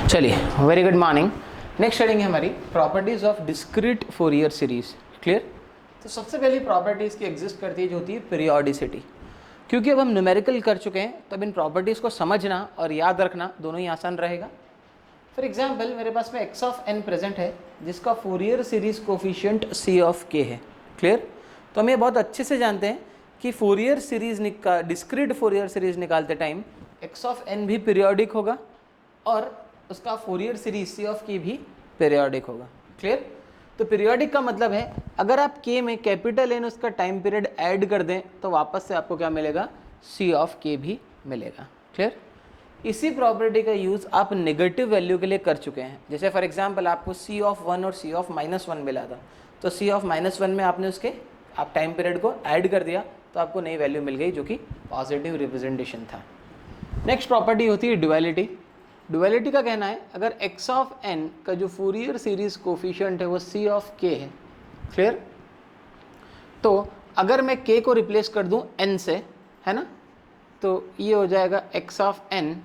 चलिए, very good morning. Next heading है हमारी properties of discrete Fourier series. Clear. तो सबसे पहली प्रॉपर्टीज की एग्जिस्ट करती है जो होती है पीरियोडिसिटी। क्योंकि अब हम न्यूमेरिकल कर चुके हैं तो अब इन प्रॉपर्टीज को समझना और याद रखना दोनों ही आसान रहेगा। फॉर एग्जाम्पल मेरे पास में एक्स ऑफ एन प्रेजेंट है जिसका Fourier series coefficient C of K है। क्लियर। तो हम ये बहुत अच्छे से जानते हैं कि Fourier series discrete Fourier series निकालते टाइम एक्स ऑफ एन भी पीरियोडिक होगा और उसका फोरियर सीरीज सी ऑफ के भी पीरियोडिक होगा। क्लियर। तो पीरियोडिक का मतलब है अगर आप के में कैपिटल एन उसका टाइम पीरियड ऐड कर दें तो वापस से आपको क्या मिलेगा, सी ऑफ के भी मिलेगा। क्लियर। इसी प्रॉपर्टी का यूज़ आप नेगेटिव वैल्यू के लिए कर चुके हैं। जैसे फॉर एग्जांपल आपको सी ऑफ वन और सी ऑफ -1 मिला था, तो सी ऑफ -1 में आपने उसके आप टाइम पीरियड को ऐड कर दिया तो आपको नई वैल्यू मिल गई जो कि पॉजिटिव रिप्रेजेंटेशन था। नेक्स्ट प्रॉपर्टी होती है ड्युअलिटी। ड्युअलिटी का कहना है अगर एक्स ऑफ एन का जो फोरियर सीरीज कोफिशिएंट है वो सी ऑफ के है। क्लियर। तो अगर मैं के को रिप्लेस कर दूं एन से, है ना, तो ये हो जाएगा एक्स ऑफ एन,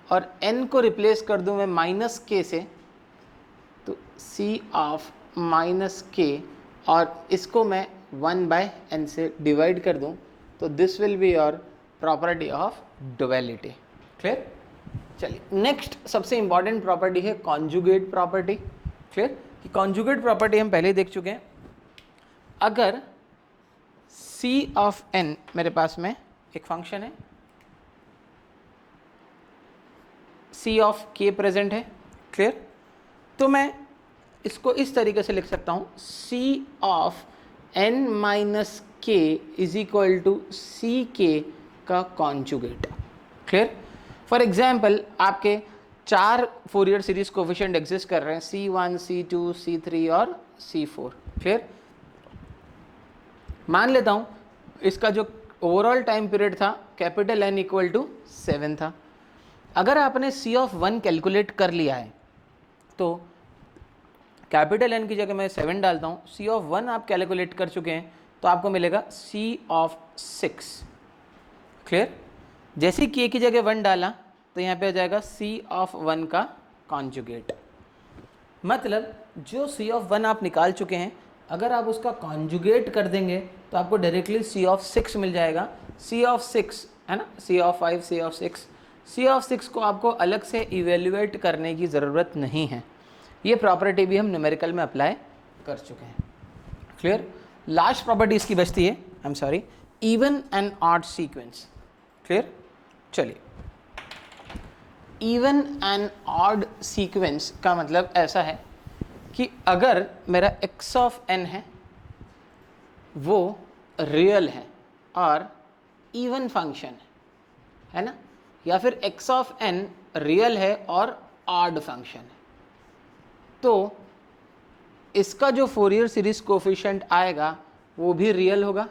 और एन को रिप्लेस कर दूं मैं माइनस के से, तो सी ऑफ माइनस के, और इसको मैं 1/n से डिवाइड कर दूं तो this will be your property of duality. Clear. चलिए, नेक्स्ट सबसे इंपॉर्टेंट प्रॉपर्टी है कॉन्जुगेट प्रॉपर्टी। क्लियर। कि कॉन्जुगेट प्रॉपर्टी हम पहले देख चुके हैं। अगर c ऑफ n मेरे पास में एक फंक्शन है, c ऑफ k प्रेजेंट है। क्लियर। तो मैं इसको इस तरीके से लिख सकता हूं, c ऑफ n माइनस के इज इक्वल टू सी के का कॉन्जुगेट। क्लियर। फॉर एग्जाम्पल आपके 4 फोरियर सीरीज कोफिशिएंट एग्जिस्ट कर रहे हैं, C1, C2, C3 और C4। क्लियर। मान लेता हूं इसका जो ओवरऑल टाइम पीरियड था कैपिटल N इक्वल टू 7 था। अगर आपने C ऑफ 1 कैलकुलेट कर लिया है तो कैपिटल N की जगह मैं 7 डालता हूं, C ऑफ 1 आप कैलकुलेट कर चुके हैं तो आपको मिलेगा C ऑफ 6। क्लियर। जैसे के की जगह 1 डाला तो यहाँ पे आ जाएगा C ऑफ 1 का कॉन्जुगेट। मतलब जो C ऑफ 1 आप निकाल चुके हैं अगर आप उसका कॉन्जुगेट कर देंगे तो आपको डायरेक्टली C ऑफ 6 मिल जाएगा। C ऑफ 6 है ना, C of 5, C of 6। C of 6 को आपको अलग से इवेल्युएट करने की ज़रूरत नहीं है। ये प्रॉपर्टी भी हम न्यूमेरिकल में अप्लाई कर चुके हैं। क्लियर। लास्ट प्रॉपर्टी इसकी बचती है, I am sorry, even and odd sequence. Clear. चलिए, इवन एंड ऑड सीक्वेंस का मतलब ऐसा है कि अगर मेरा एक्स ऑफ एन है वो रियल है और इवन फंक्शन है ना, या फिर एक्स ऑफ एन रियल है और ऑड फंक्शन है, तो इसका जो फोरियर सीरीज कोफिशिएंट आएगा वो भी रियल होगा।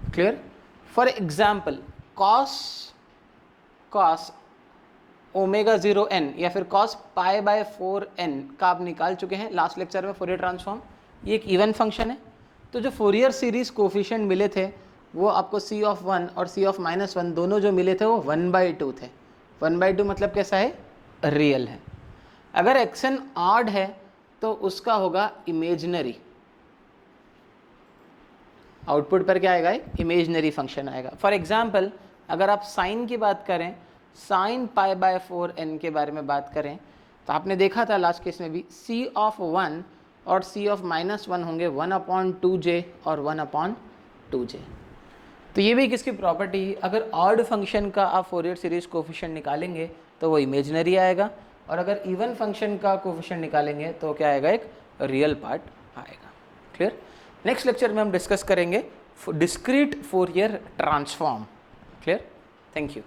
Clear. For example cos omega 0n या फिर cos π/4n का आप निकाल चुके हैं लास्ट लेक्चर में फोरियर ट्रांसफॉर्म। ये एक इवन फंक्शन है। तो जो फोरियर सीरीज कोफिशिएंट मिले थे वो आपको C ऑफ 1 और C ऑफ -1 दोनों जो मिले थे वो 1/2 थे। 1/2 मतलब कैसा है, रियल है। अगर xn ऑड है तो उसका होगा इमेजनरी। आउटपुट पर क्या आएगा, एक इमेजनरी फंक्शन आएगा। फॉर एग्जाम्पल अगर आप साइन की बात करें, साइन π/4n के बारे में बात करें तो आपने देखा था लास्ट केस में भी C ऑफ 1 और C ऑफ -1 होंगे 1/2j और 1/2j। तो ये भी किसकी प्रॉपर्टी है, अगर ऑड फंक्शन का आप फोरियर सीरीज कोफिशिएंट निकालेंगे तो वो इमेजनरी आएगा, और अगर इवन फंक्शन का कोफिशिएंट निकालेंगे तो क्या आएगा, एक रियल पार्ट आएगा। क्लियर। नेक्स्ट लेक्चर में हम डिस्कस करेंगे discrete Fourier transform. Clear. Thank you.